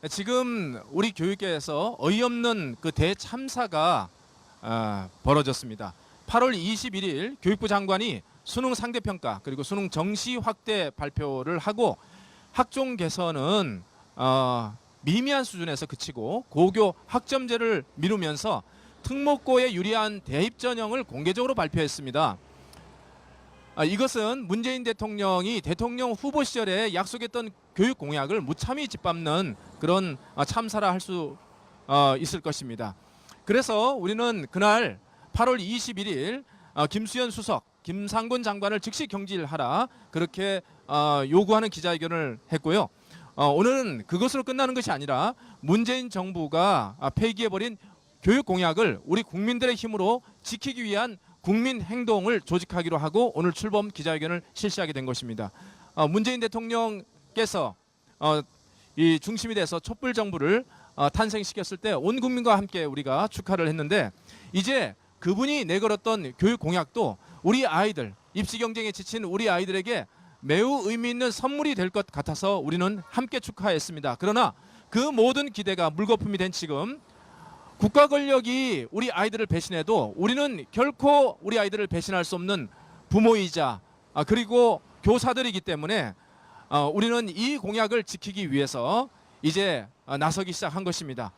지금 우리 교육계에서 어이없는 그 대참사가 벌어졌습니다. 8월 21일 교육부 장관이 수능 상대평가 그리고 수능 정시 확대 발표를 하고 학종 개선은 미미한 수준에서 그치고 고교 학점제를 미루면서 특목고에 유리한 대입 전형을 공개적으로 발표했습니다. 이것은 문재인 대통령이 대통령 후보 시절에 약속했던 교육 공약을 무참히 짓밟는 그런 참사라 할 수 있을 것입니다. 그래서 우리는 그날 8월 21일 김수현 수석, 김상곤 장관을 즉시 경질하라 그렇게 요구하는 기자회견을 했고요. 오늘은 그것으로 끝나는 것이 아니라 문재인 정부가 폐기해버린 교육 공약을 우리 국민들의 힘으로 지키기 위한 국민 행동을 조직하기로 하고 오늘 출범 기자회견을 실시하게 된 것입니다. 문재인 대통령께서 이 중심이 돼서 촛불 정부를 탄생시켰을 때 온 국민과 함께 우리가 축하를 했는데 이제 그분이 내걸었던 교육 공약도 우리 아이들, 입시 경쟁에 지친 우리 아이들에게 매우 의미 있는 선물이 될 것 같아서 우리는 함께 축하했습니다. 그러나 그 모든 기대가 물거품이 된 지금 국가 권력이 우리 아이들을 배신해도 우리는 결코 우리 아이들을 배신할 수 없는 부모이자 그리고 교사들이기 때문에 우리는 이 공약을 지키기 위해서 이제 나서기 시작한 것입니다.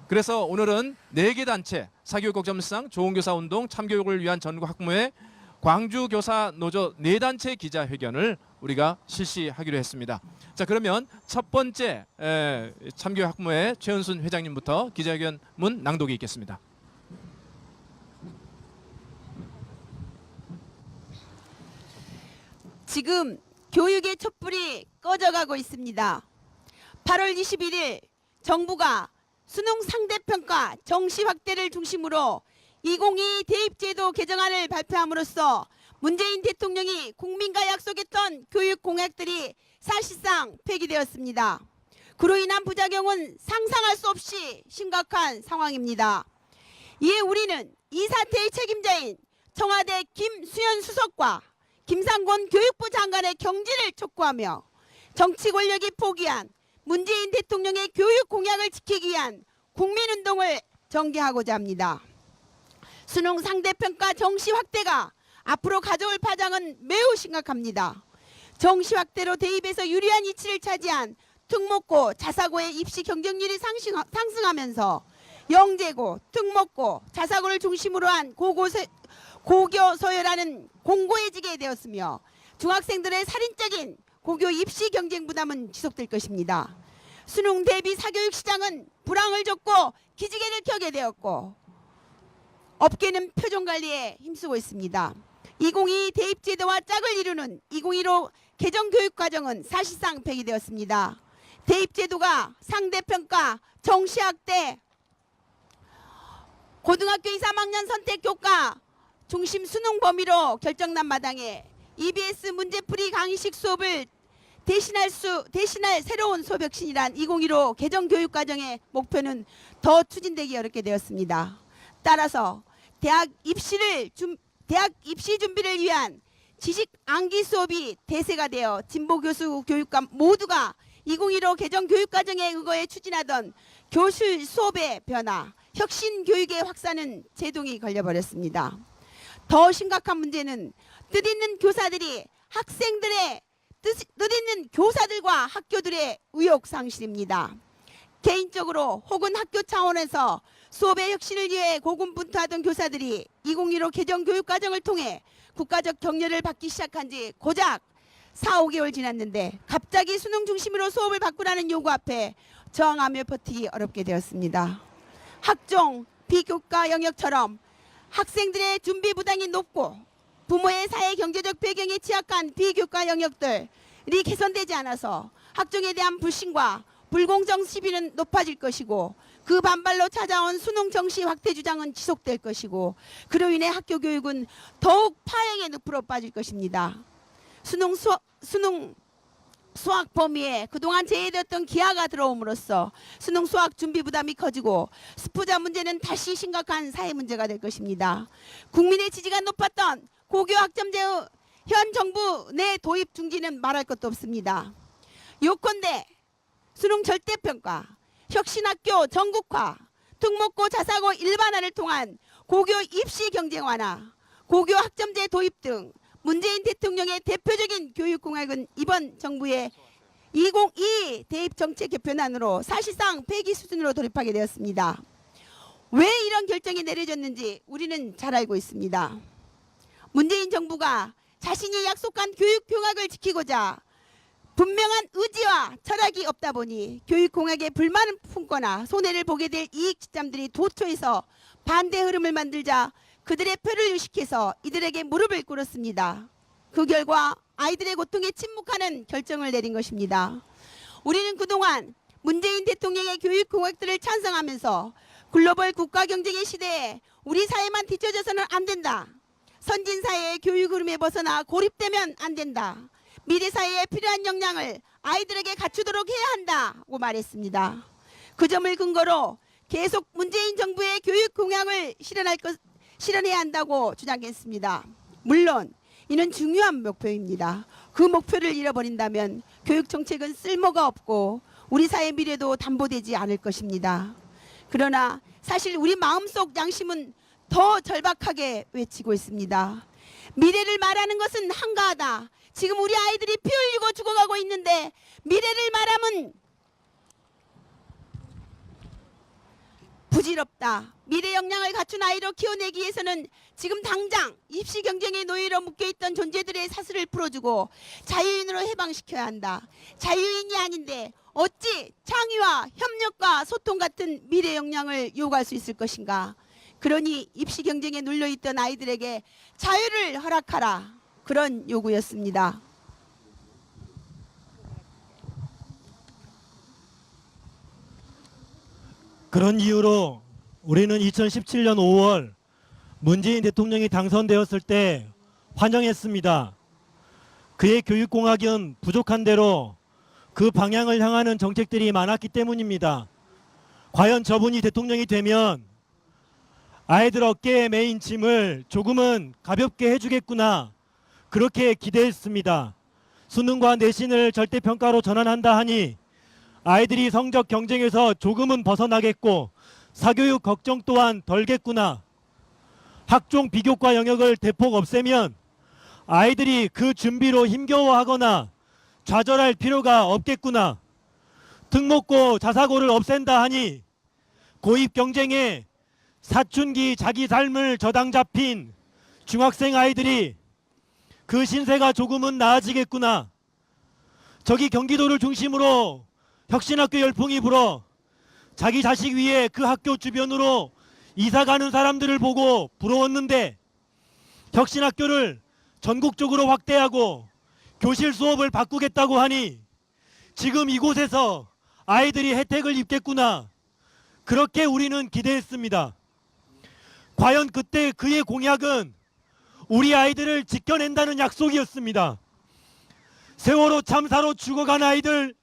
그래서 오늘은 4개 단체 사교육걱정상 좋은교사운동 참교육을 위한 전국 학부모회 광주교사노조 4단체 기자회견을 우리가 실시하기로 했습니다. 자, 그러면 첫 번째 참교육학부모회 최은순 회장님부터 기자회견 문 낭독이 있겠습니다. 지금 교육의 촛불이 꺼져가고 있습니다. 8월 21일 정부가 수능 상대평가 정시 확대를 중심으로 2022 대입제도 개정안을 발표함으로써 문재인 대통령이 국민과 약속했던 교육 공약들이 사실상 폐기되었습니다. 그로 인한 부작용은 상상할 수 없이 심각한 상황입니다. 이에 우리는 이 사태의 책임자인 청와대 김수현 수석과 김상곤 교육부 장관의 경질을 촉구하며 정치 권력이 포기한 문재인 대통령의 교육 공약을 지키기 위한 국민운동을 전개하고자 합니다. 수능 상대평가 정시 확대가 앞으로 가져올 파장은 매우 심각합니다. 정시 확대로 대입에서 유리한 위치를 차지한 특목고, 자사고의 입시 경쟁률이 상승하면서 영재고, 특목고, 자사고를 중심으로 한 고교 서열화는 공고해지게 되었으며 중학생들의 살인적인 고교 입시 경쟁 부담은 지속될 것입니다. 수능 대비 사교육 시장은 불황을 줬고 기지개를 켜게 되었고 업계는 표준관리에 힘쓰고 있습니다. 2022 대입제도와 짝을 이루는 2015 개정교육과정은 사실상 폐기되었습니다. 대입제도가 상대평가, 정시학대, 고등학교 2, 3학년 선택교과 중심 수능 범위로 결정난 마당에 EBS 문제풀이 강의식 수업을 대신할 새로운 수업 혁신이란 2015 개정교육과정의 목표는 더 추진되기 어렵게 되었습니다. 따라서 대학 입시 준비를 위한 지식 암기 수업이 대세가 되어 진보 교수 교육감 모두가 2015 개정 교육과정에 의거해 추진하던 교실 수업의 변화, 혁신 교육의 확산은 제동이 걸려버렸습니다. 더 심각한 문제는 뜻있는 교사들이 학생들의 뜻있는 교사들과 학교들의 의욕 상실입니다. 개인적으로 혹은 학교 차원에서 수업의 혁신을 위해 고군분투하던 교사들이 2015 개정 교육과정을 통해 국가적 격려를 받기 시작한 지 고작 4, 5개월 지났는데 갑자기 수능 중심으로 수업을 바꾸라는 요구 앞에 저항하며 버티기 어렵게 되었습니다. 학종, 비교과 영역처럼 학생들의 준비 부담이 높고 부모의 사회 경제적 배경이 취약한 비교과 영역들이 개선되지 않아서 학종에 대한 불신과 불공정 시비는 높아질 것이고 그 반발로 찾아온 수능 정시 확대 주장은 지속될 것이고 그로 인해 학교 교육은 더욱 파행의 늪으로 빠질 것입니다. 수능 수학 범위에 그동안 제외되었던 기하가 들어옴으로써 수능 수학 준비 부담이 커지고 스포자 문제는 다시 심각한 사회 문제가 될 것입니다. 국민의 지지가 높았던 고교 학점제의 현 정부 내 도입 중지는 말할 것도 없습니다. 요컨대 수능 절대평가, 혁신학교 전국화, 특목고 자사고 일반화를 통한 고교 입시 경쟁 완화, 고교 학점제 도입 등 문재인 대통령의 대표적인 교육공약은 이번 정부의 2022 대입 정책 개편안으로 사실상 폐기 수준으로 돌입하게 되었습니다. 왜 이런 결정이 내려졌는지 우리는 잘 알고 있습니다. 문재인 정부가 자신이 약속한 교육공약을 지키고자 분명한 의지와 철학이 없다 보니 교육공약에 불만을 품거나 손해를 보게 될 이익 집단들이 도처에서 반대 흐름을 만들자 그들의 표를 유식해서 이들에게 무릎을 꿇었습니다. 그 결과 아이들의 고통에 침묵하는 결정을 내린 것입니다. 우리는 그동안 문재인 대통령의 교육공약들을 찬성하면서 글로벌 국가 경쟁의 시대에 우리 사회만 뒤처져서는 안 된다. 선진사회의 교육 흐름에 벗어나 고립되면 안 된다. 미래 사회에 필요한 역량을 아이들에게 갖추도록 해야 한다고 말했습니다. 그 점을 근거로 계속 문재인 정부의 교육 공약을 실현해야 한다고 주장했습니다. 물론 이는 중요한 목표입니다. 그 목표를 잃어버린다면 교육 정책은 쓸모가 없고 우리 사회 미래도 담보되지 않을 것입니다. 그러나 사실 우리 마음속 양심은 더 절박하게 외치고 있습니다. 미래를 말하는 것은 한가하다. 지금 우리 아이들이 피 흘리고 죽어가고 있는데 미래를 말하면 부질없다. 미래 역량을 갖춘 아이로 키워내기 위해서는 지금 당장 입시 경쟁의 노예로 묶여있던 존재들의 사슬을 풀어주고 자유인으로 해방시켜야 한다. 자유인이 아닌데 어찌 창의와 협력과 소통 같은 미래 역량을 요구할 수 있을 것인가. 그러니 입시 경쟁에 눌려있던 아이들에게 자유를 허락하라. 그런 요구였습니다. 그런 이유로 우리는 2017년 5월 문재인 대통령이 당선되었을 때 환영했습니다. 그의 교육공약은 부족한 대로 그 방향을 향하는 정책들이 많았기 때문입니다. 과연 저분이 대통령이 되면 아이들 어깨에 메인 짐을 조금은 가볍게 해주겠구나, 그렇게 기대했습니다. 수능과 내신을 절대평가로 전환한다 하니 아이들이 성적 경쟁에서 조금은 벗어나겠고 사교육 걱정 또한 덜겠구나. 학종 비교과 영역을 대폭 없애면 아이들이 그 준비로 힘겨워하거나 좌절할 필요가 없겠구나. 특목고 자사고를 없앤다 하니 고입 경쟁에 사춘기 자기 삶을 저당 잡힌 중학생 아이들이 그 신세가 조금은 나아지겠구나. 저기 경기도를 중심으로 혁신학교 열풍이 불어 자기 자식 위에 그 학교 주변으로 이사가는 사람들을 보고 부러웠는데 혁신학교를 전국적으로 확대하고 교실 수업을 바꾸겠다고 하니 지금 이곳에서 아이들이 혜택을 입겠구나, 그렇게 우리는 기대했습니다. 과연 그때 그의 공약은 우리 아이들을 지켜낸다는 약속이었습니다. 세월호 참사로 죽어간 아이들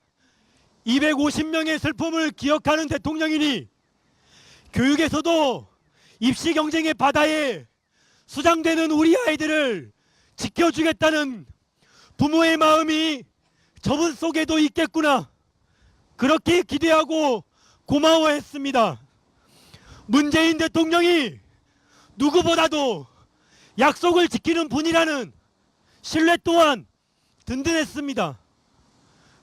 250명의 슬픔을 기억하는 대통령이니 교육에서도 입시 경쟁의 바다에 수장되는 우리 아이들을 지켜주겠다는 부모의 마음이 저분 속에도 있겠구나, 그렇게 기대하고 고마워했습니다. 문재인 대통령이 누구보다도 약속을 지키는 분이라는 신뢰 또한 든든했습니다.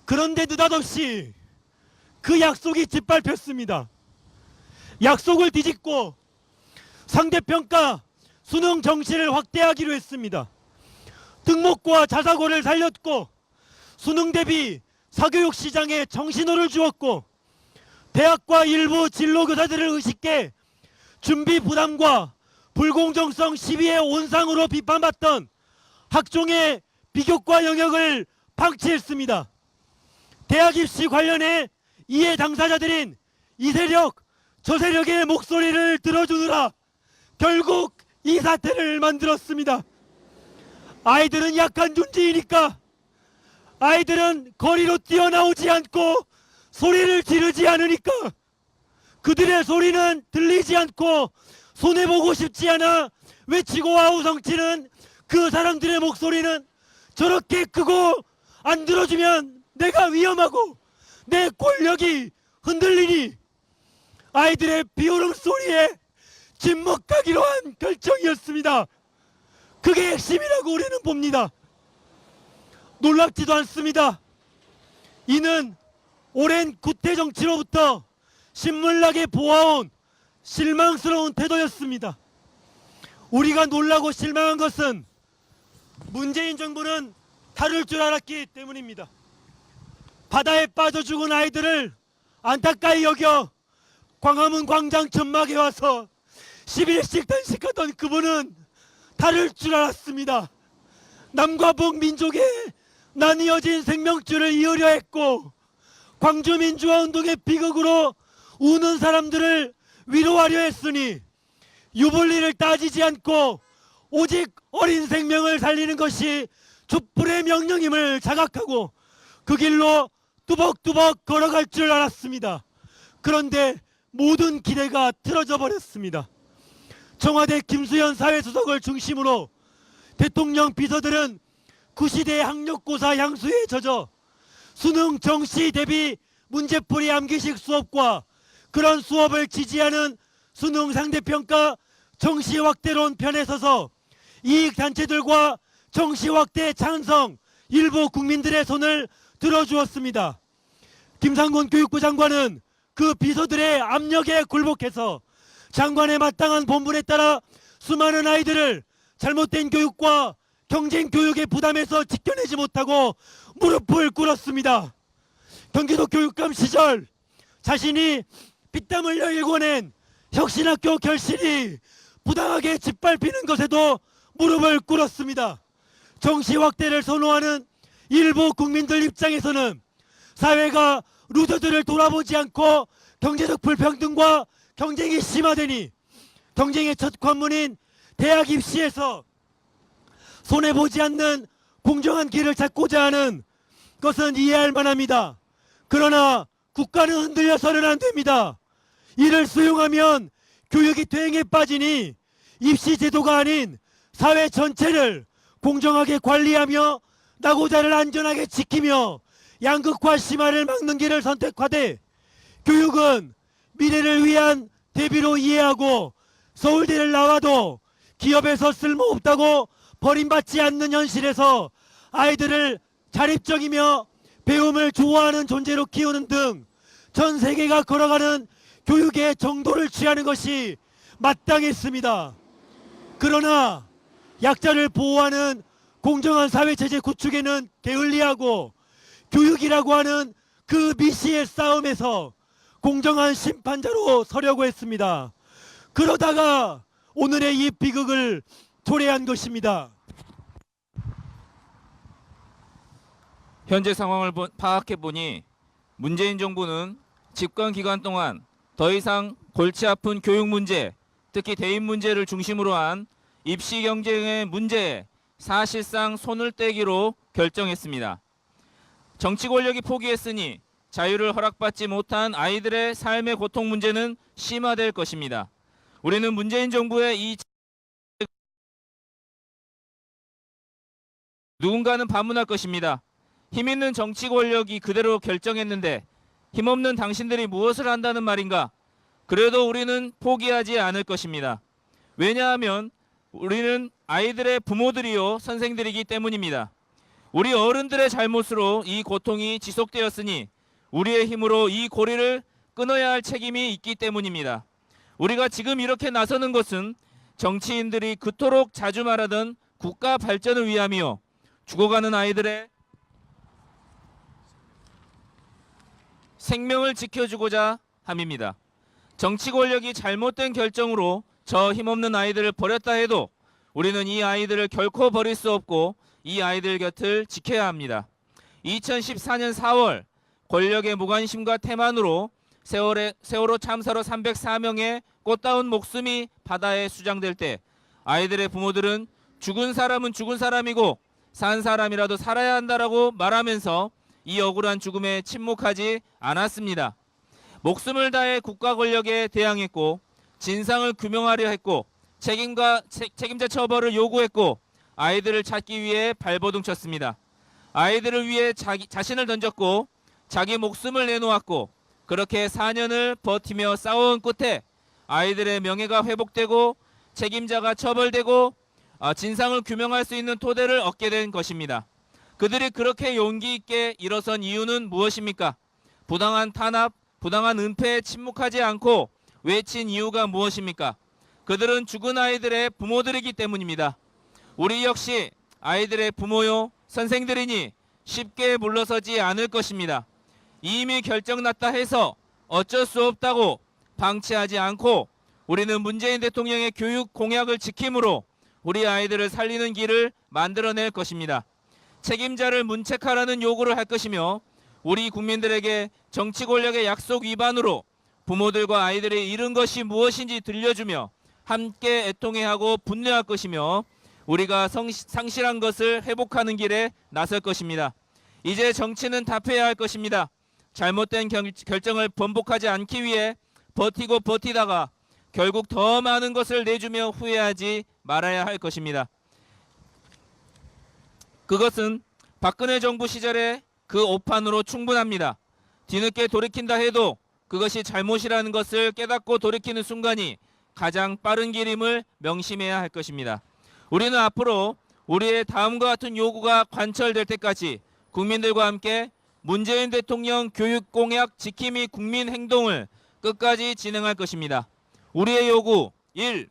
그런데 느닷없이 그 약속이 짓밟혔습니다. 약속을 뒤집고 상대평가 수능 정시를 확대하기로 했습니다. 특목고와 자사고를 살렸고 수능 대비 사교육 시장에 정신호를 주었고 대학과 일부 진로교사들을 의식해 준비 부담과 불공정성 시비의 온상으로 비판받던 학종의 비교과 영역을 방치했습니다. 대학 입시 관련해 이해 당사자들인 이 세력 저 세력의 목소리를 들어주느라 결국 이 사태를 만들었습니다. 아이들은 약한 존재이니까 아이들은 거리로 뛰어나오지 않고 소리를 지르지 않으니까 그들의 소리는 들리지 않고 손해보고 싶지 않아 외치고 아우성치는 그 사람들의 목소리는 저렇게 크고 안 들어주면 내가 위험하고 내 권력이 흔들리니 아이들의 비오는 소리에 침묵하기로 한 결정이었습니다. 그게 핵심이라고 우리는 봅니다. 놀랍지도 않습니다. 이는 오랜 구태 정치로부터 신물나게 보아온 실망스러운 태도였습니다. 우리가 놀라고 실망한 것은 문재인 정부는 다룰 줄 알았기 때문입니다. 바다에 빠져 죽은 아이들을 안타까이 여겨 광화문 광장 천막에 와서 10일씩 단식하던 그분은 다를 줄 알았습니다. 남과 북 민족의 나뉘어진 생명줄을 이으려 했고 광주 민주화운동의 비극으로 우는 사람들을 위로하려 했으니 유불리를 따지지 않고 오직 어린 생명을 살리는 것이 촛불의 명령임을 자각하고 그 길로 뚜벅뚜벅 걸어갈 줄 알았습니다. 그런데 모든 기대가 틀어져 버렸습니다. 청와대 김수현 사회수석을 중심으로 대통령 비서들은 구시대 학력고사 향수에 젖어 수능 정시 대비 문제풀이 암기식 수업과 그런 수업을 지지하는 수능 상대평가 정시 확대론 편에 서서 이익단체들과 정시 확대 찬성 일부 국민들의 손을 들어주었습니다. 김상곤 교육부 장관은 그 비서들의 압력에 굴복해서 장관의 마땅한 본분에 따라 수많은 아이들을 잘못된 교육과 경쟁 교육의 부담에서 지켜내지 못하고 무릎을 꿇었습니다. 경기도 교육감 시절 자신이 피땀 흘려 일궈낸 혁신학교 결실이 부당하게 짓밟히는 것에도 무릎을 꿇었습니다. 정시 확대를 선호하는 일부 국민들 입장에서는 사회가 루저들을 돌아보지 않고 경제적 불평등과 경쟁이 심화되니 경쟁의 첫 관문인 대학 입시에서 손해보지 않는 공정한 길을 찾고자 하는 것은 이해할 만합니다. 그러나 국가는 흔들려서는 안 됩니다. 이를 수용하면 교육이 퇴행에 빠지니 입시 제도가 아닌 사회 전체를 공정하게 관리하며 낙오자를 안전하게 지키며 양극화 심화를 막는 길을 선택하되 교육은 미래를 위한 대비로 이해하고 서울대를 나와도 기업에서 쓸모없다고 버림받지 않는 현실에서 아이들을 자립적이며 배움을 좋아하는 존재로 키우는 등 전 세계가 걸어가는 교육의 정도를 취하는 것이 마땅했습니다. 그러나 약자를 보호하는 공정한 사회체제 구축에는 게을리하고 교육이라고 하는 그 미시의 싸움에서 공정한 심판자로 서려고 했습니다. 그러다가 오늘의 이 비극을 초래한 것입니다. 현재 상황을 파악해보니 문재인 정부는 집권 기간 동안 더 이상 골치 아픈 교육 문제, 특히 대입 문제를 중심으로 한 입시 경쟁의 문제에 사실상 손을 떼기로 결정했습니다. 정치 권력이 포기했으니 자유를 허락받지 못한 아이들의 삶의 고통 문제는 심화될 것입니다. 우리는 문재인 정부의 이 누군가는 반문할 것입니다. 힘있는 정치 권력이 그대로 결정했는데 힘없는 당신들이 무엇을 한다는 말인가? 그래도 우리는 포기하지 않을 것입니다. 왜냐하면 우리는 아이들의 부모들이요 선생들이기 때문입니다. 우리 어른들의 잘못으로 이 고통이 지속되었으니 우리의 힘으로 이 고리를 끊어야 할 책임이 있기 때문입니다. 우리가 지금 이렇게 나서는 것은 정치인들이 그토록 자주 말하던 국가 발전을 위함이요 죽어가는 아이들의 생명을 지켜주고자 함입니다. 정치 권력이 잘못된 결정으로 저 힘없는 아이들을 버렸다 해도 우리는 이 아이들을 결코 버릴 수 없고 이 아이들 곁을 지켜야 합니다. 2014년 4월 권력의 무관심과 태만으로 세월호 참사로 304명의 꽃다운 목숨이 바다에 수장될 때 아이들의 부모들은 죽은 사람은 죽은 사람이고 산 사람이라도 살아야 한다라고 말하면서 이 억울한 죽음에 침묵하지 않았습니다. 목숨을 다해 국가 권력에 대항했고 진상을 규명하려 했고 책임자 처벌을 요구했고 아이들을 찾기 위해 발버둥 쳤습니다. 아이들을 위해 자신을 던졌고 자기 목숨을 내놓았고 그렇게 4년을 버티며 싸워온 끝에 아이들의 명예가 회복되고 책임자가 처벌되고 진상을 규명할 수 있는 토대를 얻게 된 것입니다. 그들이 그렇게 용기 있게 일어선 이유는 무엇입니까? 부당한 탄압, 부당한 은폐에 침묵하지 않고 외친 이유가 무엇입니까? 그들은 죽은 아이들의 부모들이기 때문입니다. 우리 역시 아이들의 부모요, 선생들이니 쉽게 물러서지 않을 것입니다. 이미 결정났다 해서 어쩔 수 없다고 방치하지 않고 우리는 문재인 대통령의 교육 공약을 지킴으로 우리 아이들을 살리는 길을 만들어낼 것입니다. 책임자를 문책하라는 요구를 할 것이며 우리 국민들에게 정치 권력의 약속 위반으로 부모들과 아이들이 잃은 것이 무엇인지 들려주며 함께 애통해하고 분노할 것이며 우리가 상실한 것을 회복하는 길에 나설 것입니다. 이제 정치는 답해야 할 것입니다. 잘못된 결정을 번복하지 않기 위해 버티고 버티다가 결국 더 많은 것을 내주며 후회하지 말아야 할 것입니다. 그것은 박근혜 정부 시절의 그 오판으로 충분합니다. 뒤늦게 돌이킨다 해도 그것이 잘못이라는 것을 깨닫고 돌이키는 순간이 가장 빠른 길임을 명심해야 할 것입니다. 우리는 앞으로 우리의 다음과 같은 요구가 관철될 때까지 국민들과 함께 문재인 대통령 교육공약 지킴이 국민행동을 끝까지 진행할 것입니다. 우리의 요구 1.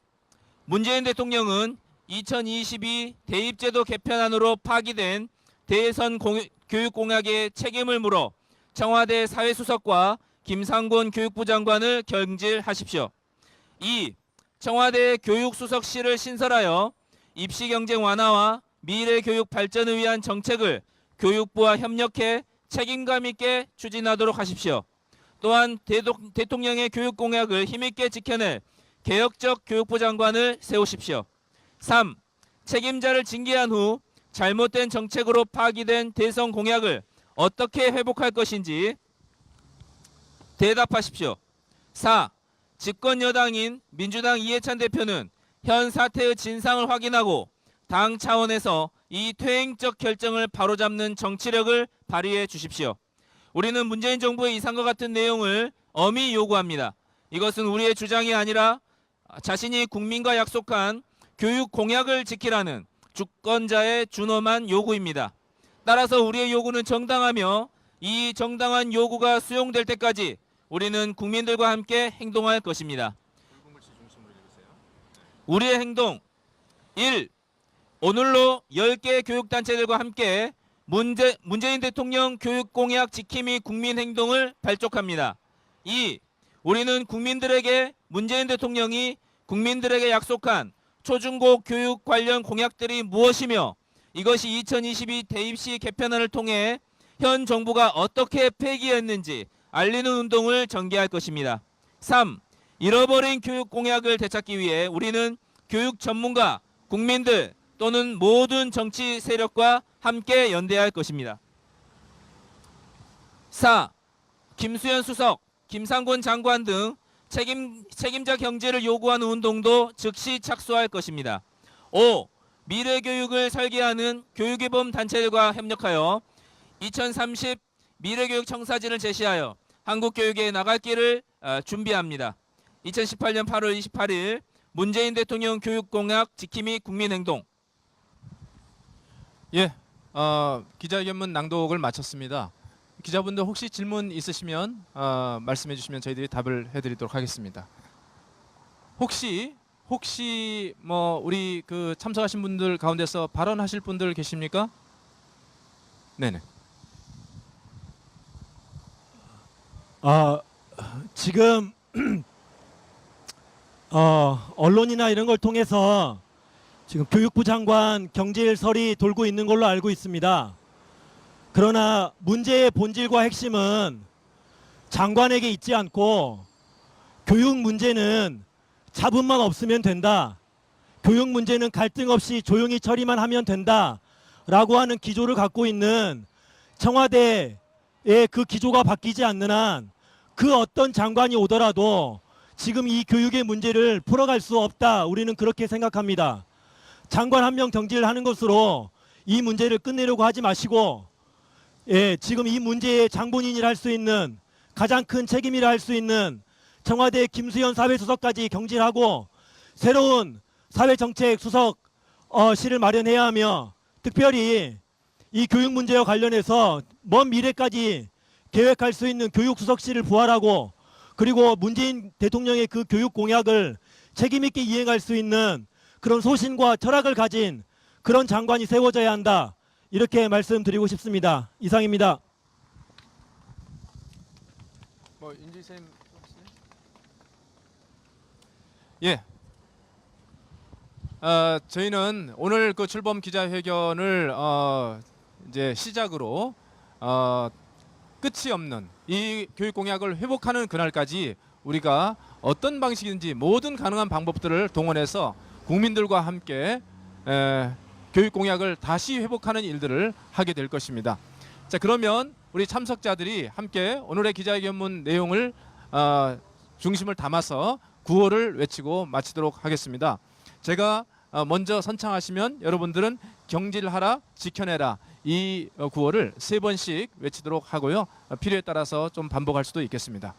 문재인 대통령은 2022 대입제도 개편안으로 파기된 대선 교육공약의 책임을 물어 청와대 사회수석과 김상곤 교육부 장관을 경질하십시오. 2. 청와대 교육수석실을 신설하여 입시 경쟁 완화와 미래 교육 발전을 위한 정책을 교육부와 협력해 책임감 있게 추진하도록 하십시오. 또한 대통령의 교육 공약을 힘있게 지켜낼 개혁적 교육부 장관을 세우십시오. 3. 책임자를 징계한 후 잘못된 정책으로 파기된 대선 공약을 어떻게 회복할 것인지 대답하십시오. 4. 집권 여당인 민주당 이해찬 대표는 현 사태의 진상을 확인하고 당 차원에서 이 퇴행적 결정을 바로잡는 정치력을 발휘해 주십시오. 우리는 문재인 정부의 이상과 같은 내용을 엄히 요구합니다. 이것은 우리의 주장이 아니라 자신이 국민과 약속한 교육 공약을 지키라는 주권자의 준엄한 요구입니다. 따라서 우리의 요구는 정당하며 이 정당한 요구가 수용될 때까지 우리는 국민들과 함께 행동할 것입니다. 우리의 행동 1. 오늘로 10개 교육단체들과 함께 문재인 대통령 교육공약 지킴이 국민행동을 발족합니다. 2. 우리는 국민들에게 문재인 대통령이 국민들에게 약속한 초중고 교육 관련 공약들이 무엇이며 이것이 2022 대입시 개편안을 통해 현 정부가 어떻게 폐기했는지 알리는 운동을 전개할 것입니다. 3. 잃어버린 교육 공약을 되찾기 위해 우리는 교육 전문가, 국민들 또는 모든 정치 세력과 함께 연대할 것입니다. 4. 김수현 수석, 김상곤 장관 등 책임자 경제를 요구하는 운동도 즉시 착수할 것입니다. 5. 미래교육을 설계하는 교육개범 단체들과 협력하여 2030 미래교육 청사진을 제시하여 한국교육에 나갈 길을 준비합니다. 2018년 8월 28일 문재인 대통령 교육공약 지킴이 국민행동. 예, 기자회견문 낭독을 마쳤습니다. 기자분들 혹시 질문 있으시면 말씀해 주시면 저희들이 답을 해드리도록 하겠습니다. 혹시 뭐 우리 그 참석하신 분들 가운데서 발언하실 분들 계십니까? 네네. 지금 언론이나 이런 걸 통해서 지금 교육부 장관 경질설이 돌고 있는 걸로 알고 있습니다. 그러나 문제의 본질과 핵심은 장관에게 있지 않고 교육 문제는 잡음만 없으면 된다. 교육 문제는 갈등 없이 조용히 처리만 하면 된다. 라고 하는 기조를 갖고 있는 청와대의 그 기조가 바뀌지 않는 한 그 어떤 장관이 오더라도 지금 이 교육의 문제를 풀어갈 수 없다. 우리는 그렇게 생각합니다. 장관 한 명 경질하는 것으로 이 문제를 끝내려고 하지 마시고 지금 이 문제의 장본인이라 할 수 있는 가장 큰 책임이라 할 수 있는 청와대 김수현 사회수석까지 경질하고 새로운 사회정책 수석실을 마련해야 하며, 특별히 이 교육 문제와 관련해서 먼 미래까지 계획할 수 있는 교육수석실을 부활하고, 그리고 문재인 대통령의 그 교육 공약을 책임있게 이행할 수 있는 그런 소신과 철학을 가진 그런 장관이 세워져야 한다, 이렇게 말씀드리고 싶습니다. 이상입니다. 인지쌤. 예. 저희는 오늘 그 출범 기자회견을 이제 시작으로 끝이 없는 이 교육 공약을 회복하는 그날까지 우리가 어떤 방식인지 모든 가능한 방법들을 동원해서 국민들과 함께 교육 공약을 다시 회복하는 일들을 하게 될 것입니다. 자, 그러면 우리 참석자들이 함께 오늘의 기자회견문 내용을 중심을 담아서 구호를 외치고 마치도록 하겠습니다. 제가 먼저 선창하시면 여러분들은 경질하라, 지켜내라, 이 구호를 3번씩 외치도록 하고요. 필요에 따라서 좀 반복할 수도 있겠습니다.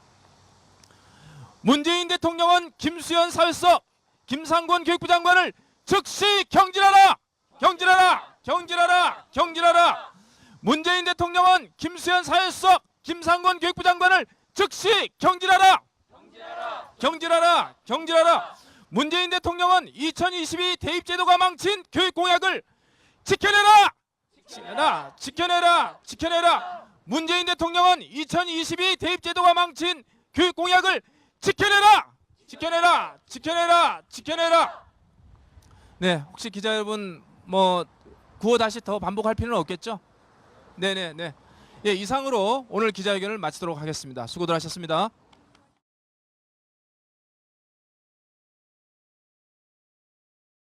문재인 대통령은 김수현 사회수석, 김상곤 교육부 장관을 즉시 경질하라! 경질하라! 경질하라! 경질하라! 문재인 대통령은 김수현 사회수석, 김상곤 교육부 장관을 즉시 경질하라! 경질하라! 경질하라! 경질하라! 문재인 대통령은 2022 대입제도가 망친 교육 공약을 지켜내라! 지켜내라! 지켜내라! 지켜내라! 문재인 대통령은 2022 대입제도가 망친 교육 공약을 지켜내라! 지켜내라! 지켜내라! 지켜내라! 네, 혹시 기자 여러분 뭐 구호 다시 더 반복할 필요는 없겠죠? 네네네. 예, 이상으로 오늘 기자회견을 마치도록 하겠습니다. 수고들 하셨습니다.